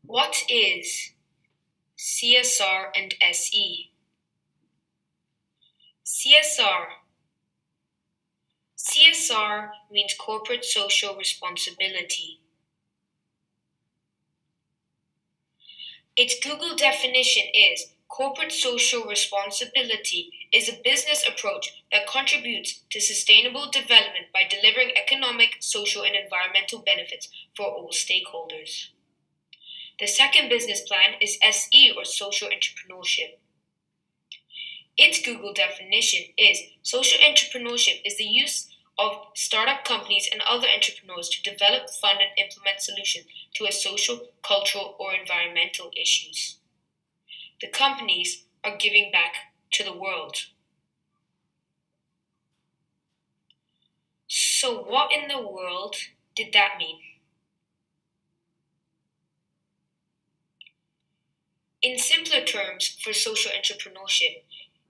What is CSR and SE? CSR. CSR means corporate social responsibility. Its Google definition is corporate social responsibility is a business approach that contributes to sustainable development by delivering economic, social, and environmental benefits for all stakeholders. The second business plan is SE or social entrepreneurship. Its Google definition is social entrepreneurship is the use of startup companies and other entrepreneurs to develop, fund, and implement solutions to a social, cultural, or environmental issues. The companies are giving back to the world. So what in the world did that mean? In simpler terms for social entrepreneurship,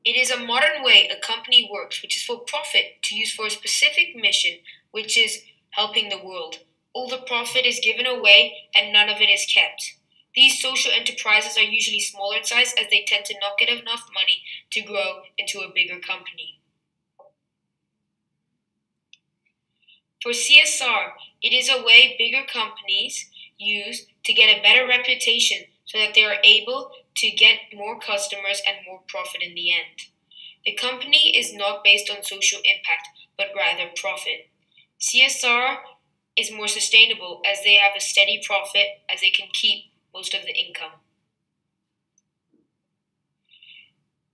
it is a modern way a company works which is for profit to use for a specific mission which is helping the world. All the profit is given away and none of it is kept. These social enterprises are usually smaller in size as they tend to not get enough money to grow into a bigger company. For CSR, it is a way bigger companies use to get a better reputation so that they are able to get more customers and more profit in the end. The company is not based on social impact, but rather profit. CSR is more sustainable as they have a steady profit as they can keep most of the income.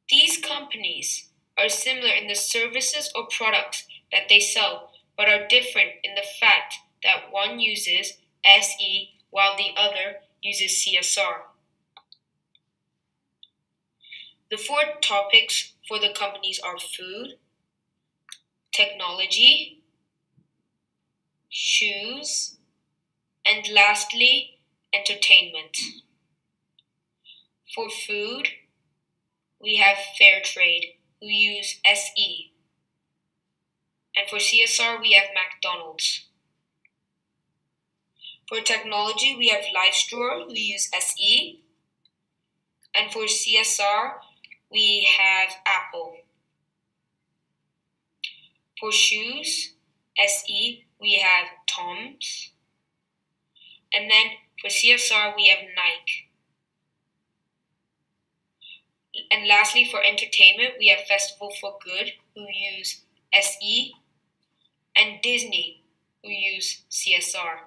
These companies are similar in the services or products that they sell, but are different in the fact that one uses SE while the other uses CSR. The four topics for the companies are food, technology, shoes, and lastly, entertainment. For food, we have Fairtrade, who use SE. And for CSR, we have McDonald's. For technology, we have LifeStore, who use SE. And for CSR, we have Apple. For shoes, SE, we have Tom's. And then for CSR, we have Nike. And lastly, for entertainment, we have Festival for Good, who use SE, and Disney, who use CSR.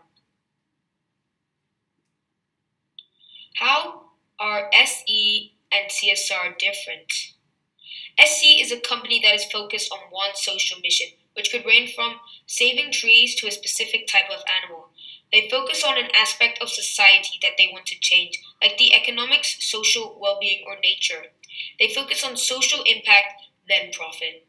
How are SE and CSR different? SE is a company that is focused on one social mission, which could range from saving trees to a specific type of animal. They focus on an aspect of society that they want to change, like the economics, social well-being, or nature. They focus on social impact, then profit.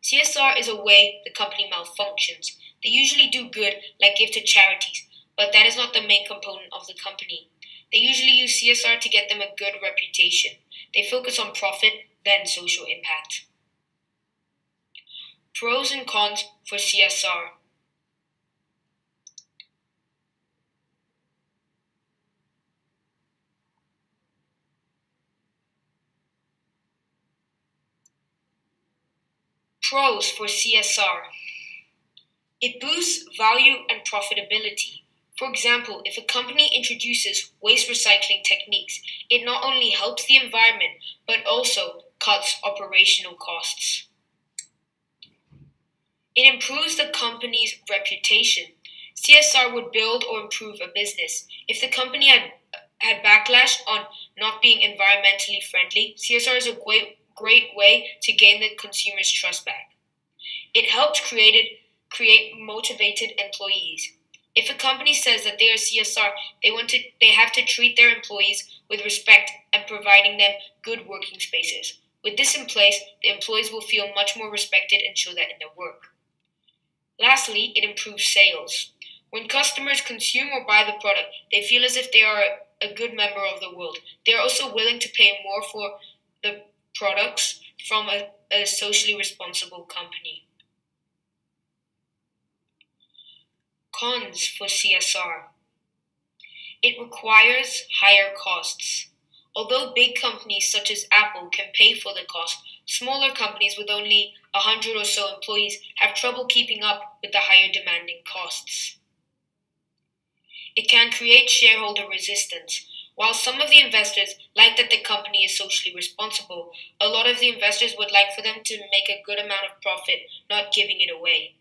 CSR is a way the company malfunctions. They usually do good, like give to charities, but that is not the main component of the company. They usually use CSR to get them a good reputation. They focus on profit, then social impact. Pros and cons for CSR. Pros for CSR. It boosts value and profitability. For example, if a company introduces waste recycling techniques, it not only helps the environment, but also cuts operational costs. It improves the company's reputation. CSR would build or improve a business. If the company had backlash on not being environmentally friendly, CSR is a great way to gain the consumer's trust back. It helps create motivated employees. If a company says that they are CSR, they have to treat their employees with respect and providing them good working spaces. With this in place, the employees will feel much more respected and show that in their work. Lastly, it improves sales. When customers consume or buy the product, they feel as if they are a good member of the world. They are also willing to pay more for the products from a socially responsible company. Cons for CSR. It requires higher costs. Although big companies such as Apple can pay for the cost, smaller companies with only 100 or so employees have trouble keeping up with the higher demanding costs. It can create shareholder resistance. While some of the investors like that the company is socially responsible, a lot of the investors would like for them to make a good amount of profit, not giving it away.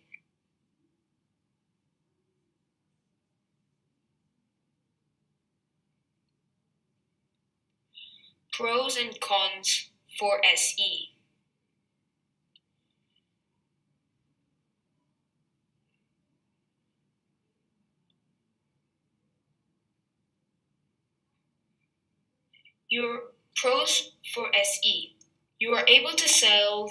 Pros and cons for SE. Your pros for SE. You are able to solve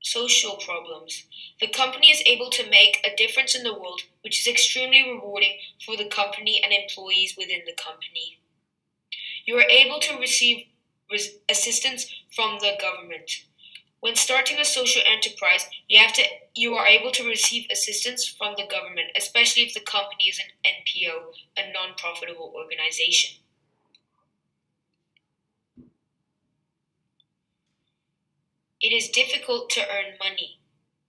social problems. The company is able to make a difference in the world, which is extremely rewarding for the company and employees within the company. You are able to receive assistance from the government. When starting a social enterprise, you are able to receive assistance from the government, especially if the company is an NPO, a non-profitable organization. It is difficult to earn money.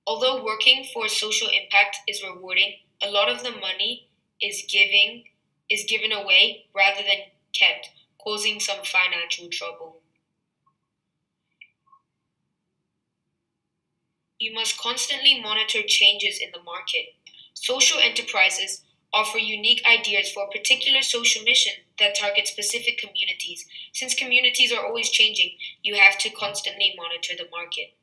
Although working for social impact is rewarding, a lot of the money is given away rather than kept, causing some financial trouble. You must constantly monitor changes in the market. Social enterprises offer unique ideas for a particular social mission that target specific communities. Since communities are always changing, you have to constantly monitor the market.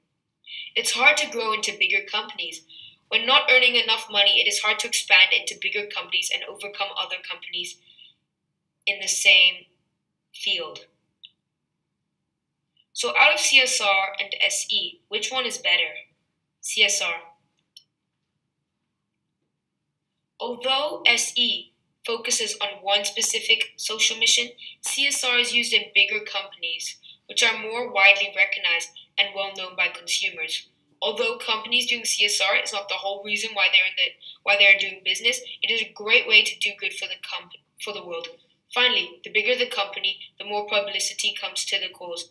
It's hard to grow into bigger companies. When not earning enough money, it is hard to expand into bigger companies and overcome other companies in the same field. So, out of CSR and SE, which one is better? CSR. Although SE focuses on one specific social mission, CSR is used in bigger companies, which are more widely recognized and well known by consumers. Although companies doing CSR is not the whole reason why they are doing business, it is a great way to do good for for the world. Finally, the bigger the company, the more publicity comes to the cause.